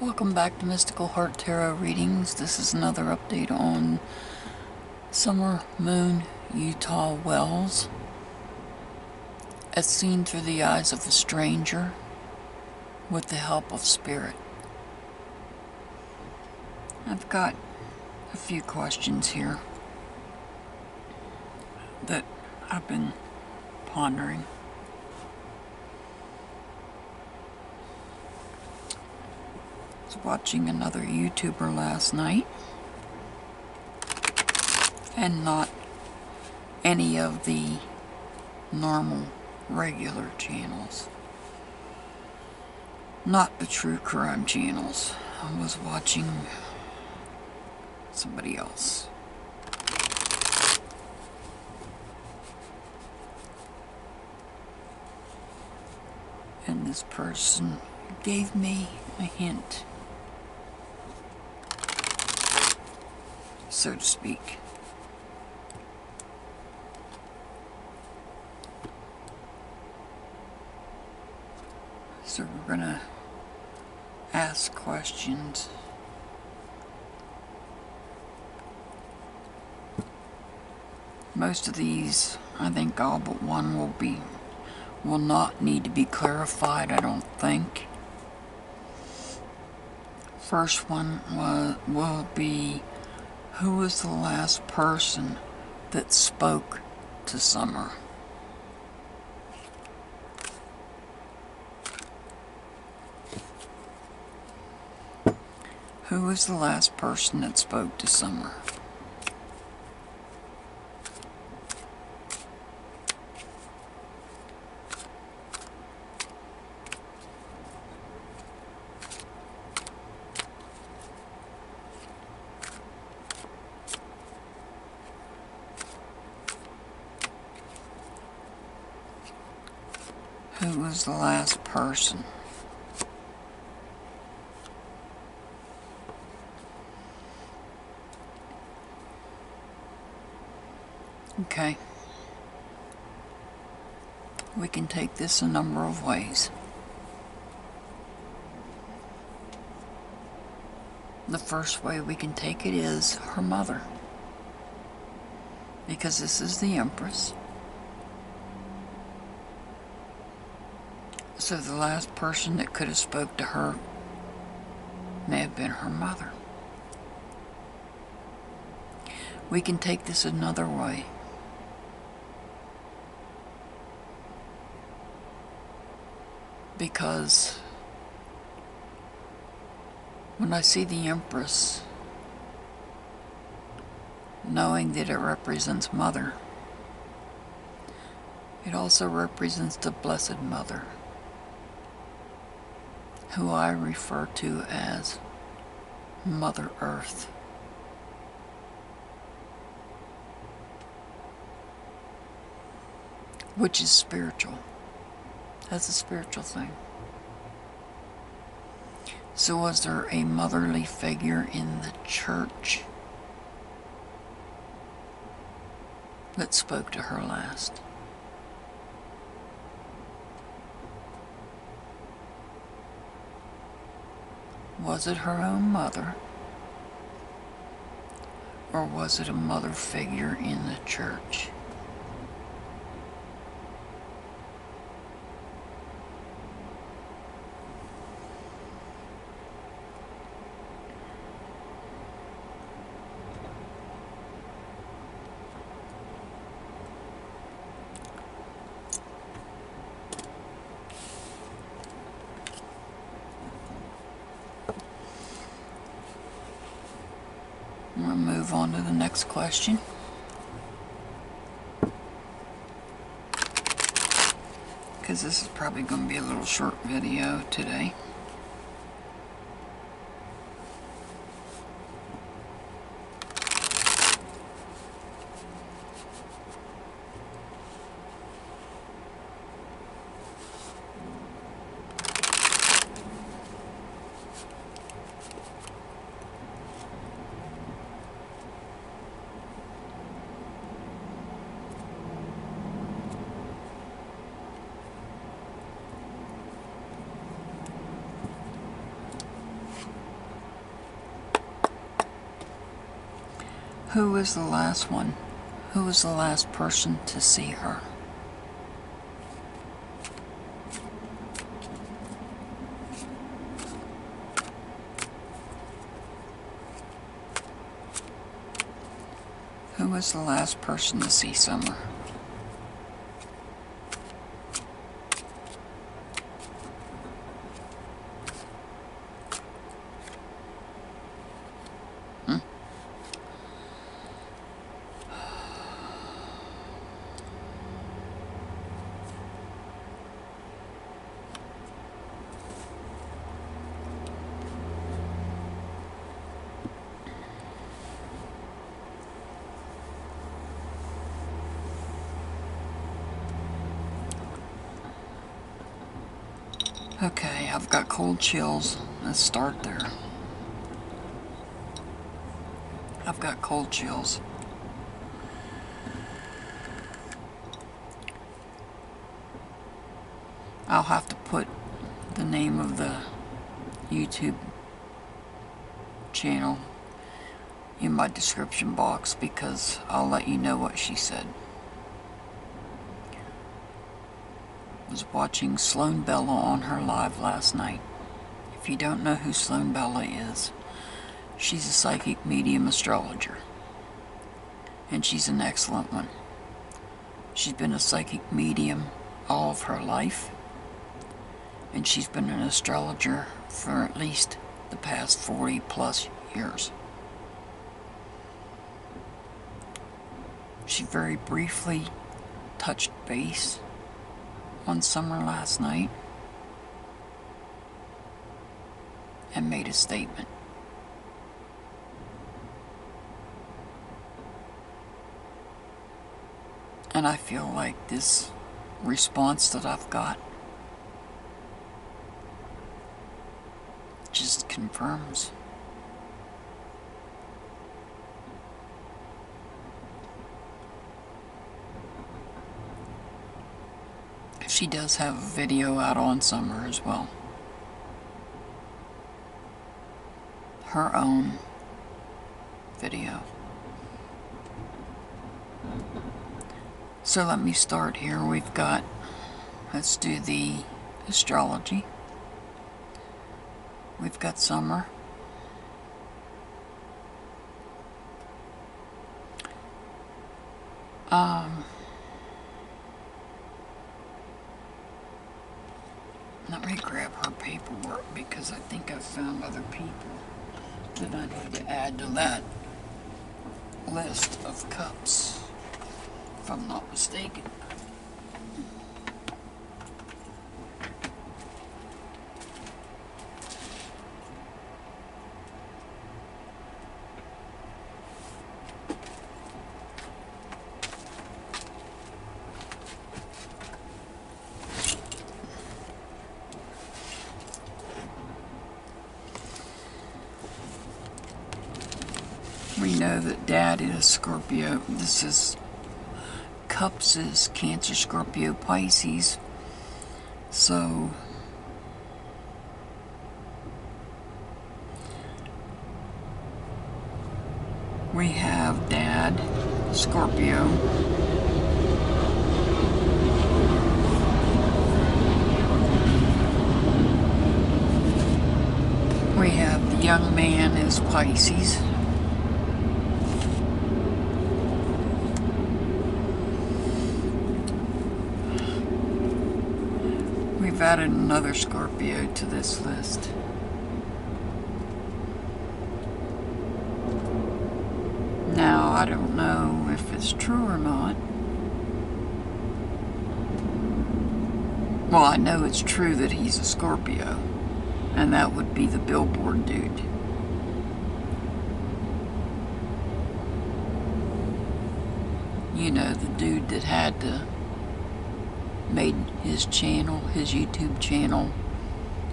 Welcome back to Mystical Heart Tarot Readings. This is another update on Summer Moon Utah Wells as seen through the eyes of a stranger with the help of Spirit. I've got a few questions here that I've been pondering. I was watching another YouTuber last night, and not any of the normal regular channels, not the true crime channels. I was watching somebody else. And this person gave me a hint, so to speak. So we're gonna ask questions. Most of these, I think all but one will not need to be clarified, I don't think. First one will be, who was the last person that spoke to Summer? Who was the last person that spoke to Summer? Who was the last person? Okay. We can take this a number of ways. The first way we can take it is her mother, because this is the Empress. So the last person that could have spoke to her may have been her mother. We can take this another way. Because when I see the Empress, knowing that it represents Mother, it also represents the Blessed Mother, who I refer to as Mother Earth. Which is spiritual. That's a spiritual thing. So was there a motherly figure in the church that spoke to her last? Was it her own mother? Or was it a mother figure in the church? We'll move on to the next question. Because this is probably going to be a little short video today. Who was the last one? Who was the last person to see her? Who was the last person to see Summer? Okay, I've got cold chills. Let's start there. I've got cold chills. I'll have to put the name of the YouTube channel in my description box because I'll let you know what she said. Was watching Sloan Bella on her live last night. If you don't know who Sloan Bella is, she's a psychic medium astrologer. And she's an excellent one. She's been a psychic medium all of her life. And she's been an astrologer for at least the past 40 plus years. She very briefly touched base on Summer last night and made a statement. And I feel like this response that I've got just confirms. She does have a video out on Summer as well. Her own video. So let me start here. We've got, let's do the astrology. We've got Summer. Let me grab her paperwork because I think I've found other people that I need to add to that list of cups, if I'm not mistaken. We know that Dad is Scorpio. This is Cups is Cancer, Scorpio, Pisces. So we have Dad, Scorpio. We have the young man is Pisces. We've added another Scorpio to this list. Now, I don't know if it's true or not. Well, I know it's true that he's a Scorpio, and that would be the billboard dude. You know, the dude that had to made his channel, his YouTube channel,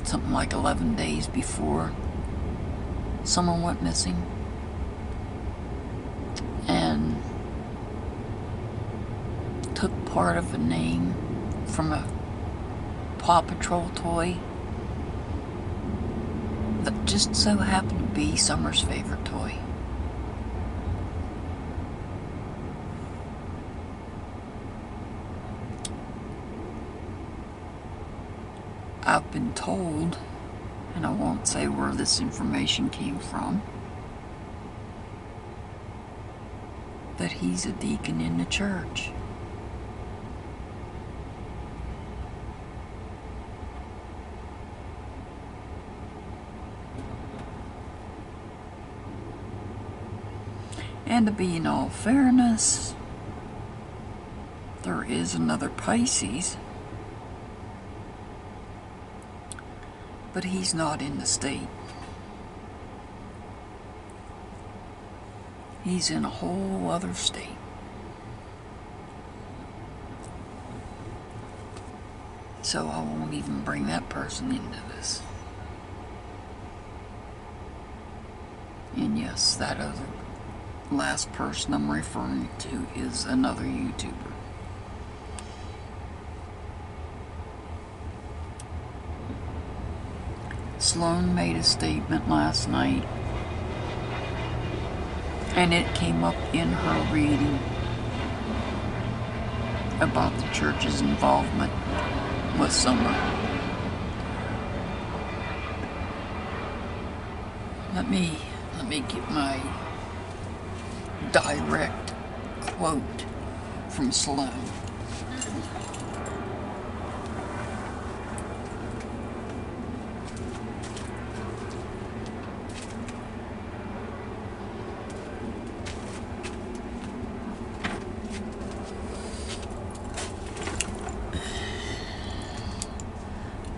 something like 11 days before someone went missing. And took part of a name from a Paw Patrol toy that just so happened to be Summer's favorite toy. been told, and I won't say where this information came from, that he's a deacon in the church. And to be in all fairness, there is another Pisces, but he's not in the state. He's in a whole other state. So I won't even bring that person into this. And yes, that other last person I'm referring to is another YouTuber. Sloan made a statement last night, and it came up in her reading about the church's involvement with Summer. Let me get my direct quote from Sloan.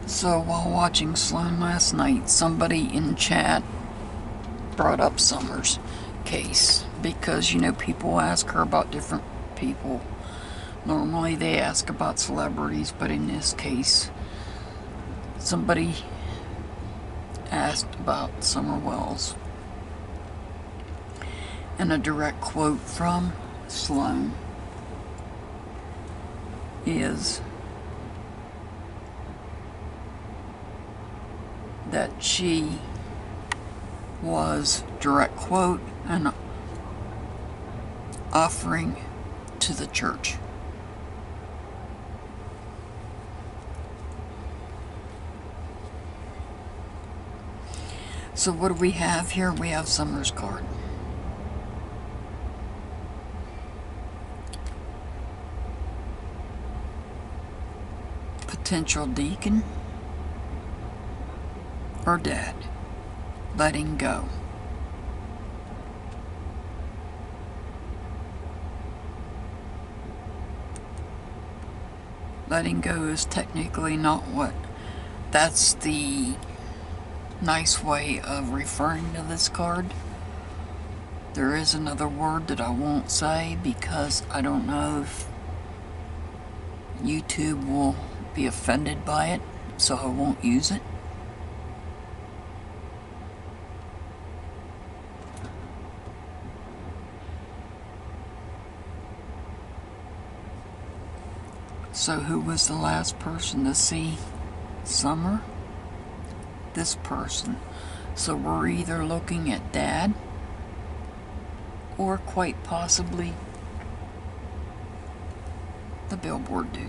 So while watching Sloan last night, somebody in chat brought up Summer's case because, you know, people ask her about different people. Normally they ask about celebrities, but in this case, somebody asked about Summer Wells. And a direct quote from Sloan is that she was, direct quote, an offering to the church. So what do we have here? We have Summer's card. Potential deacon or dad. Letting go. Letting go is technically not what. That's the nice way of referring to this card. There is another word that I won't say because I don't know if YouTube will be offended by it, so I won't use it. So who was the last person to see Summer? This person. So we're either looking at Dad or quite possibly the billboard dude.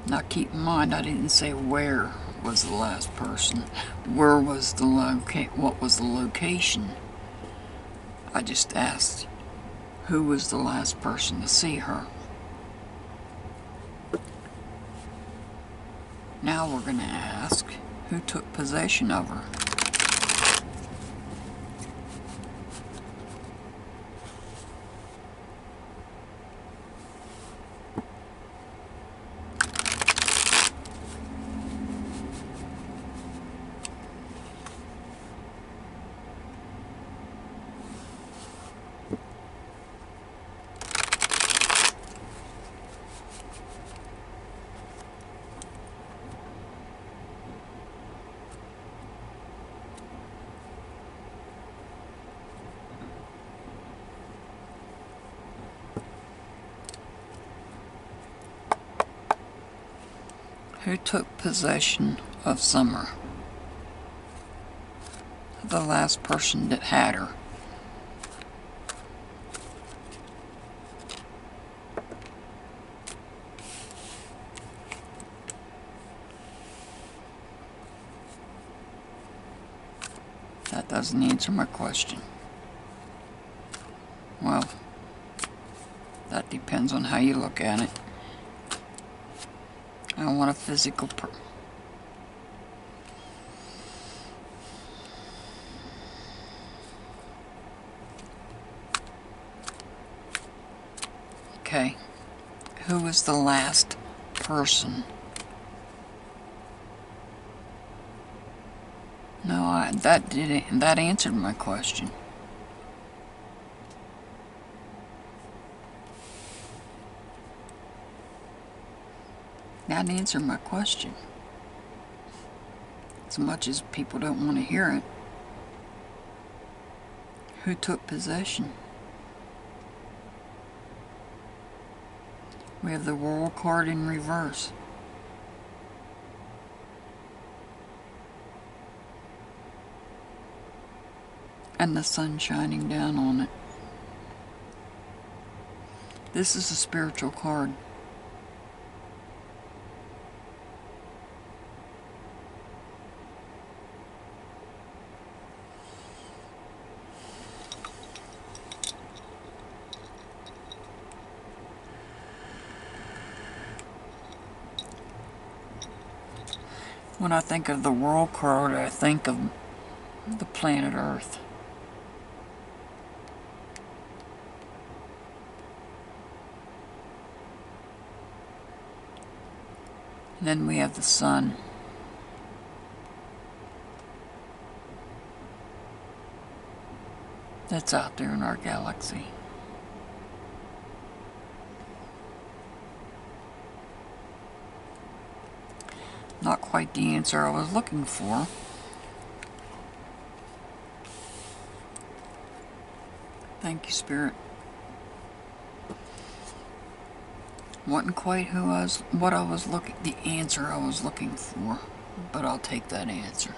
Now keep in mind, I didn't say where was the last person. Where was the what was the location? I just asked who was the last person to see her. Now we're going to ask who took possession of her. Who took possession of Summer? The last person that had her. Doesn't answer my question. Well, that depends on how you look at it. I want a physical Okay. Who was the last person? No, that answered my question. That answered my question. As much as people don't want to hear it. Who took possession? We have the Royal card in reverse. And the sun shining down on it. This is a spiritual card. When I think of the Royal card, I think of the planet Earth. And then we have the sun. That's out there in our galaxy. Not quite the answer I was looking for. Thank you, Spirit. Wasn't quite the answer I was looking for, but I'll take that answer.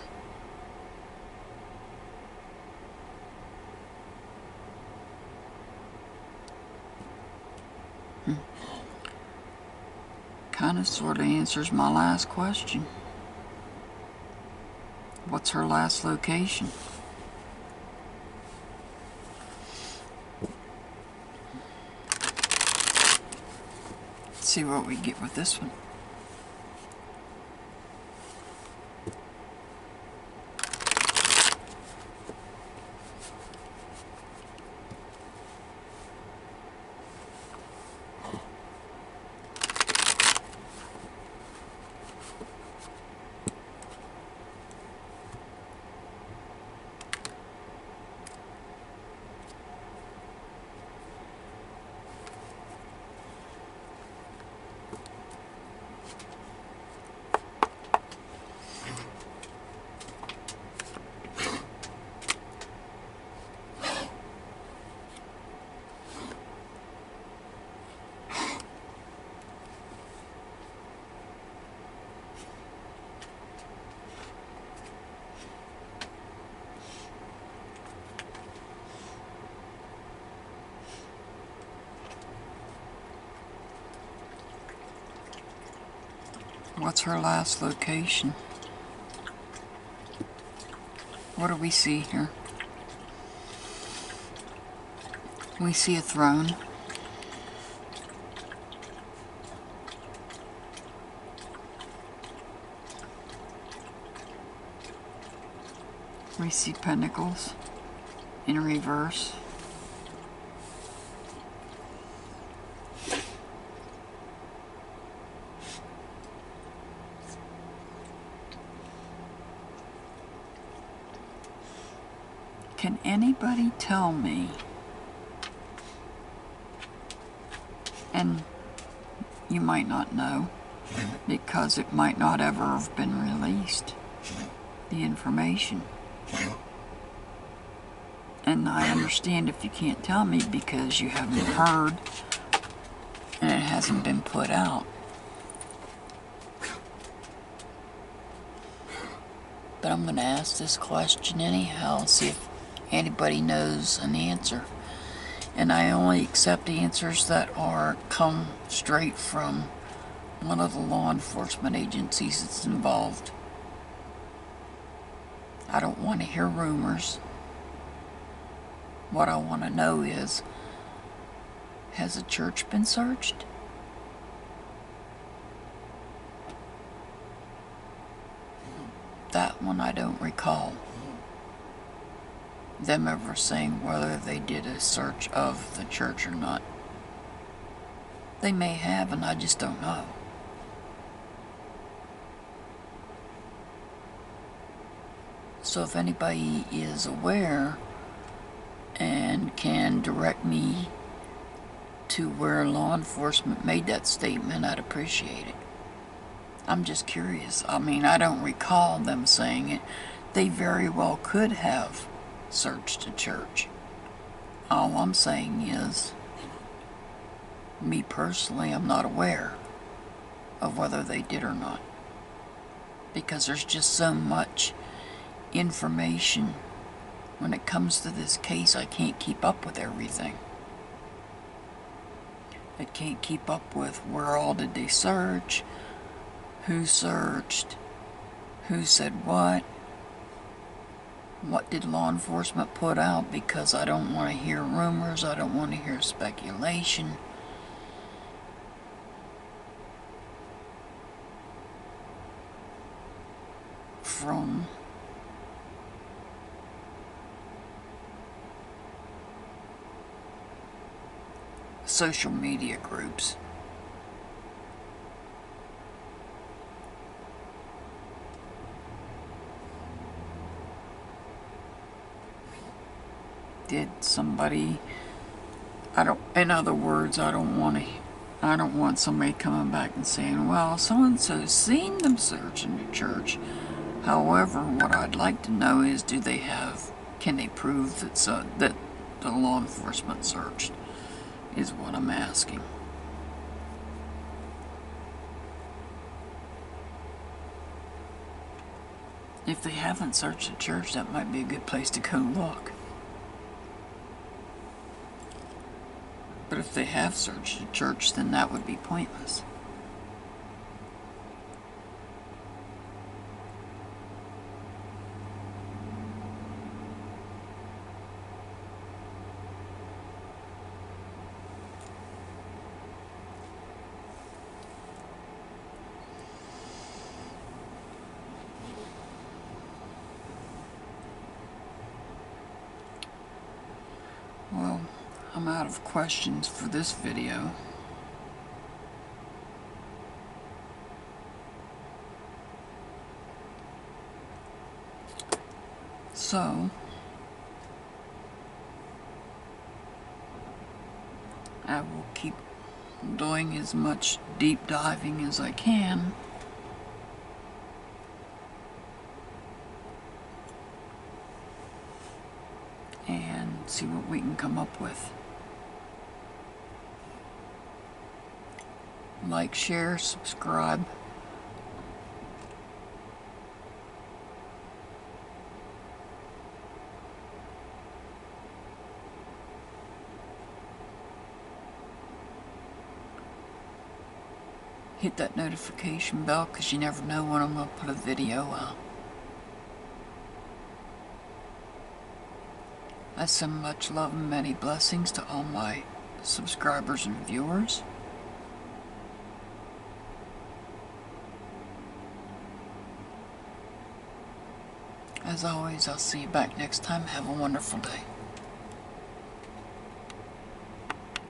Kind of sort of answers my last question. What's her last location? Let's see what we get with this one. What's her last location? What do we see here? We see a throne. We see pentacles in reverse. Can anybody tell me, and you might not know, because it might not ever have been released, the information. And I understand if you can't tell me because you haven't heard and it hasn't been put out. But I'm going to ask this question anyhow, see if anybody knows an answer. And I only accept answers that come straight from one of the law enforcement agencies that's involved. I don't want to hear rumors. What I want to know is, has a church been searched? That one I don't recall them ever saying whether they did a search of the church or not. They may have, and I just don't know. So if anybody is aware and can direct me to where law enforcement made that statement, I'd appreciate it. I'm just curious. I mean, I don't recall them saying it. They very well could have searched a church. All I'm saying is, me personally, I'm not aware of whether they did or not. Because there's just so much information. When it comes to this case, I can't keep up with everything. I can't keep up with where all did they search, who searched, who said what did law enforcement put out, because I don't want to hear rumors, I don't want to hear speculation. From social media groups. Did somebody, in other words, I don't want somebody coming back and saying, well, so-and-so seen them searching the church. However, what I'd like to know is, can they prove that the law enforcement searched, is what I'm asking. If they haven't searched the church, that might be a good place to go look. But if they have searched the church, then that would be pointless. Well, I'm out of questions for this video. So, I will keep doing as much deep diving as I can. And see what we can come up with. Like, share, subscribe. Hit that notification bell, because you never know when I'm going to put a video out. I send much love and many blessings to all my subscribers and viewers. As always, I'll see you back next time. Have a wonderful day.